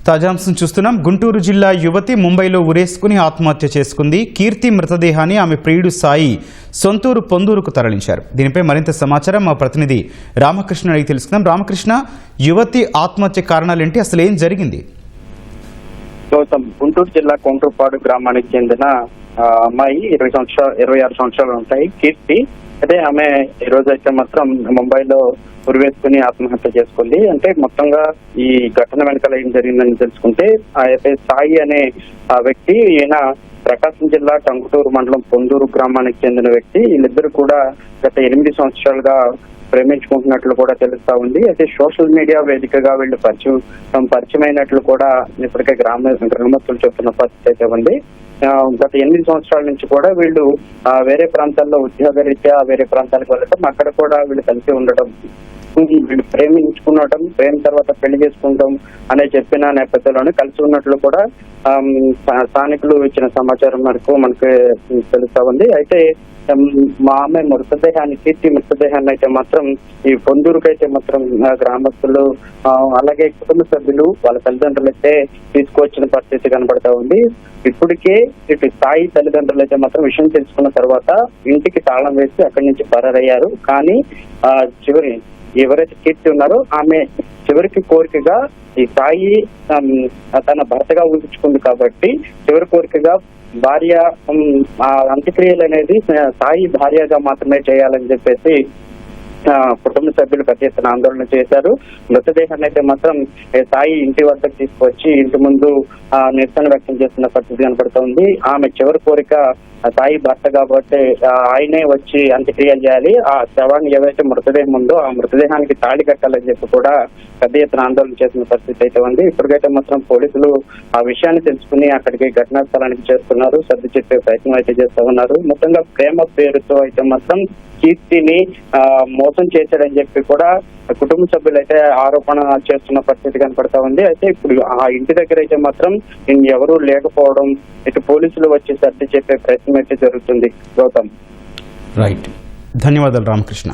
తాజాంశం చూస్తున్నాం. గుంటూరు జిల్లా యువతి ముంబైలో ఉరేసుకుని ఆత్మహత్య చేసుకుంది. కీర్తి మృతదేహాన్ని ఆమె ప్రియుడు సాయి సొంతూరు పొందూరుకు తరలించారు. దీనిపై మరింత సమాచారం మా ప్రతినిధి రామకృష్ణ అడిగి తెలుసుకుందాం. రామకృష్ణ, యువతి ఆత్మహత్య కారణాలేంటి, అసలు ఏం జరిగింది? గుంటూరు జిల్లా కొండ్రుపాడు గ్రామానికి చెందిన అమ్మాయి 26 సంవత్సరాలు ఉంటాయి, కీర్తి. అదే ఆమె ఈ రోజు అయితే మాత్రం ముంబైలో ఉరివేసుకుని ఆత్మహత్య చేసుకుంది. అంటే మొత్తంగా ఈ ఘటన వెనకాల ఏం జరిగిందని తెలుసుకుంటే, అయితే సాయి అనే వ్యక్తి, ఈయన ప్రకాశం జిల్లా టంగుటూరు మండలం పొందూరు గ్రామానికి చెందిన వ్యక్తి. వీళ్ళిద్దరు కూడా గత 8 సంవత్సరాలుగా ప్రేమించుకుంటున్నట్లు కూడా తెలుస్తా ఉంది. అయితే సోషల్ మీడియా వేదికగా వీళ్ళు పరిచయమైనట్లు కూడా ఇప్పటికే గ్రామస్తులు చెప్తున్న పరిస్థితి అయితే ఉంది. గత 8 సంవత్సరాల నుంచి కూడా వీళ్ళు వేరే ప్రాంతాల్లో ఉద్యోగరీత్యా వేరే ప్రాంతాలకు వెళ్ళటం, అక్కడ కూడా వీళ్ళు కలిసి ఉండటం, వీళ్ళు ప్రేమించుకున్నటం, ప్రేమ తర్వాత పెళ్లి చేసుకుంటాం అనే చెప్పిన నేపథ్యంలోనే కలిసి ఉన్నట్లు కూడా స్థానికులు ఇచ్చిన సమాచారం మేరకు మనకు తెలుస్తా ఉంది. అయితే మా ఆమె కీర్తి మృతదేహాన్ని అయితే మాత్రం ఈ పొందూరుకు అయితే మాత్రం గ్రామస్తులు అలాగే కుటుంబ సభ్యులు వాళ్ళ తల్లిదండ్రులు అయితే తీసుకువచ్చిన పరిస్థితి కనబడతా ఉంది. ఇప్పటికే ఇటు సాయి తల్లిదండ్రులు అయితే మాత్రం విషయం తెలుసుకున్న తర్వాత ఇంటికి తాళం వేసి అక్కడి నుంచి పరారయ్యారు. కానీ ఎవరైతే కీర్తి ఉన్నారో ఆమె చివరికి కోరికగా ఈ సాయి తన భర్తగా ఊహించుకుంది కాబట్టి చివరి కోరికగా భార్య అంత్యక్రియలు అనేది సాయి భార్యగా మాత్రమే చేయాలని చెప్పేసి కుటుంబ సభ్యులు పెద్ద ఎత్తున ఆందోళన చేశారు. మృతదేహాన్ని అయితే మాత్రం సాయి ఇంటి వద్దకు తీసుకొచ్చి ఇంటి ముందు నిరసన వ్యక్తం చేస్తున్న పరిస్థితి కనపడుతోంది. ఆమె చివరి కోరిక సాయి భర్త కాబట్టి ఆయనే వచ్చి అంత్యక్రియలు చేయాలి, ఆ శవాన్ని ఏవైతే మృతదేహం ఉందో ఆ మృతదేహానికి తాళి కట్టాలని చెప్పి కూడా పెద్ద ఎత్తున ఆందోళన చేసిన పరిస్థితి అయితే ఉంది. ఇప్పటికైతే మాత్రం పోలీసులు ఆ విషయాన్ని తెలుసుకుని అక్కడికి ఘటనా స్థలానికి చేస్తున్నారు, సర్ది చెప్పే ప్రయత్నం అయితే చేస్తూ ఉన్నారు. మొత్తంగా ప్రేమ పేరుతో అయితే మాత్రం కీర్తిని మోసం చేశాడని చెప్పి కూడా కుటుంబ సభ్యులు అయితే ఆరోపణ చేస్తున్న పరిస్థితి కనపడతా ఉంది. అయితే ఇప్పుడు ఆ ఇంటి దగ్గర అయితే మాత్రం ఎవరూ లేకపోవడం, ఇటు పోలీసులు వచ్చి సర్ది చెప్పే ప్రయత్నం అయితే జరుగుతుంది. గౌతమ్. రైట్, ధన్యవాదాలు రామకృష్ణ.